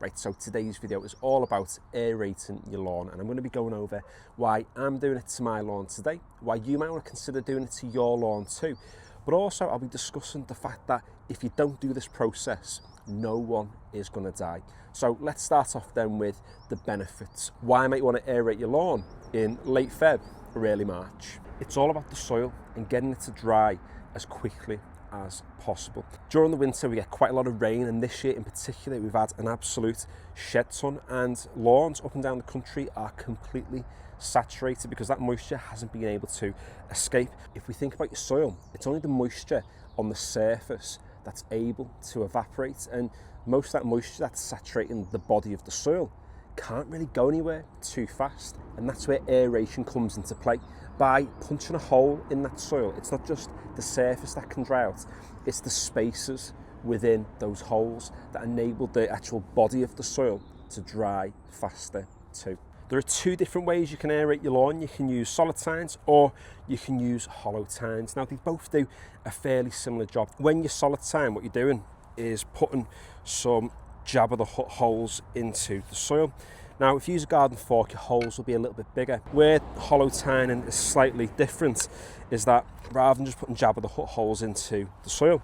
Right, so today's video is all about aerating your lawn, and I'm going to be going over why I'm doing it to my lawn today, why you might want to consider doing it to your lawn too, but also I'll be discussing the fact that if you don't do this process, no one is going to die. So let's start off then with the benefits. Why might you want to aerate your lawn in late Feb or early March? It's all about the soil and getting it to dry as quickly as possible. During the winter we get quite a lot of rain, and this year in particular we've had an absolute shed ton, and lawns up and down the country are completely saturated because that moisture hasn't been able to escape. If we think about your soil, it's only the moisture on the surface that's able to evaporate, and most of that moisture that's saturating the body of the soil can't really go anywhere too fast, and that's where aeration comes into play. By punching a hole in that soil, it's not just the surface that can dry out, it's the spaces within those holes that enable the actual body of the soil to dry faster too. There are two different ways you can aerate your lawn. You can use solid tines or you can use hollow tines. Now they both do a fairly similar job. When you're solid tine, what you're doing is putting some jab of the holes into the soil. Now, if you use a garden fork, your holes will be a little bit bigger. Where hollow tining is slightly different is that rather than just putting jab of the holes into the soil,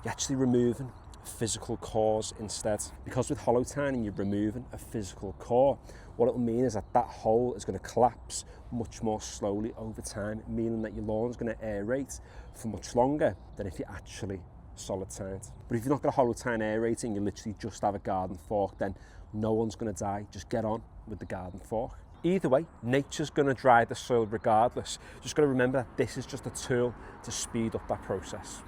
you're actually removing physical cores instead. Because with hollow tining, you're removing a physical core. What it'll mean is that that hole is going to collapse much more slowly over time, meaning that your lawn is going to aerate for much longer than if you actually solid tined. But if you've not got a hollow tine aerating, you literally just have a garden fork, then no one's going to die. Just get on with the garden fork. Either way, nature's going to dry the soil regardless. Just got to remember that this is just a tool to speed up that process.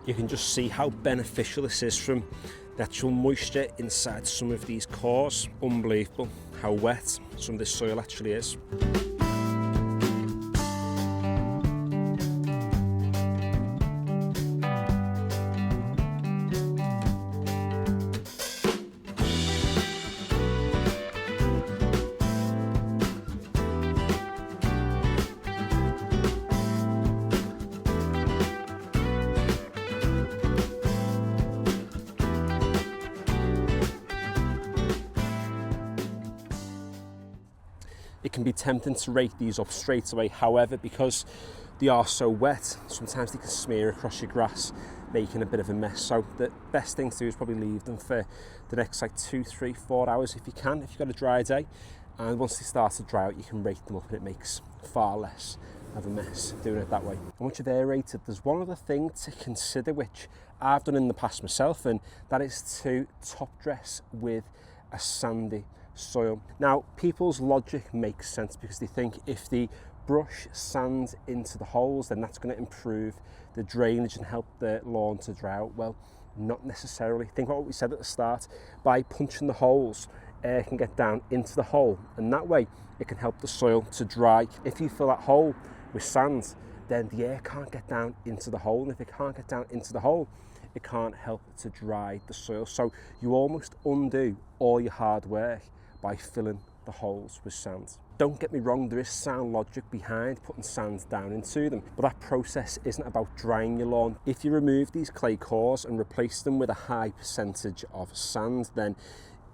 You can just see how beneficial this is from the actual moisture inside some of these cores. Unbelievable how wet some of this soil actually is. It can be tempting to rake these up straight away. However, because they are so wet, sometimes they can smear across your grass, making a bit of a mess. So the best thing to do is probably leave them for the next 2, 3, 4 hours if you can, if you've got a dry day. And once they start to dry out, you can rake them up and it makes far less of a mess doing it that way. And once you've aerated, there's one other thing to consider, which I've done in the past myself, and that is to top dress with a sandy soil. Now, people's logic makes sense because they think if they brush sand into the holes, then that's going to improve the drainage and help the lawn to dry out. Well, not necessarily. Think about what we said at the start. By punching the holes, air can get down into the hole, and that way it can help the soil to dry. If you fill that hole with sand, then the air can't get down into the hole, and if it can't get down into the hole, it can't help to dry the soil. So you almost undo all your hard work by filling the holes with sand. Don't get me wrong, there is sound logic behind putting sand down into them, but that process isn't about drying your lawn. If you remove these clay cores and replace them with a high percentage of sand, then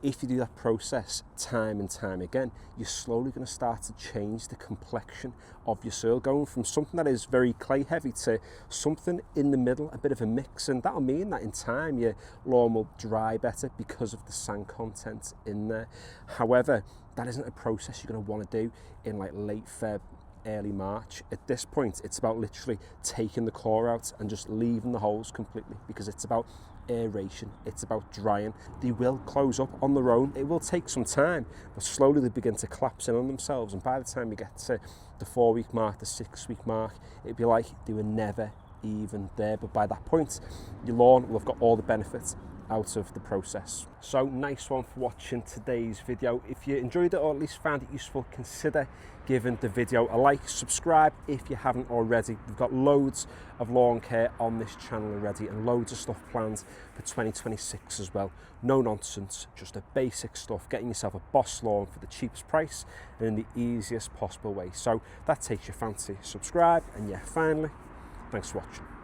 if you do that process time and time again, you're slowly going to start to change the complexion of your soil, going from something that is very clay heavy to something in the middle, a bit of a mix, and that'll mean that in time your lawn will dry better because of the sand content in there. However, that isn't a process you're going to want to do in late Feb, early March. At this point, it's about literally taking the core out and just leaving the holes completely, because it's about aeration, it's about drying. They will close up on their own. It will take some time, but slowly they begin to collapse in on themselves, and by the time you get to the 4-week mark, the 6-week mark, it'd be like they were never even there. But by that point, your lawn will have got all the benefits out of the process. So nice one for watching today's video. If you enjoyed it or at least found it useful, consider giving the video a like, subscribe if you haven't already. We've got loads of lawn care on this channel already and loads of stuff planned for 2026 as well. No nonsense, just the basic stuff, getting yourself a Boss lawn for the cheapest price and in the easiest possible way. So that takes your fancy. Subscribe, and yeah, finally, Thanks for watching.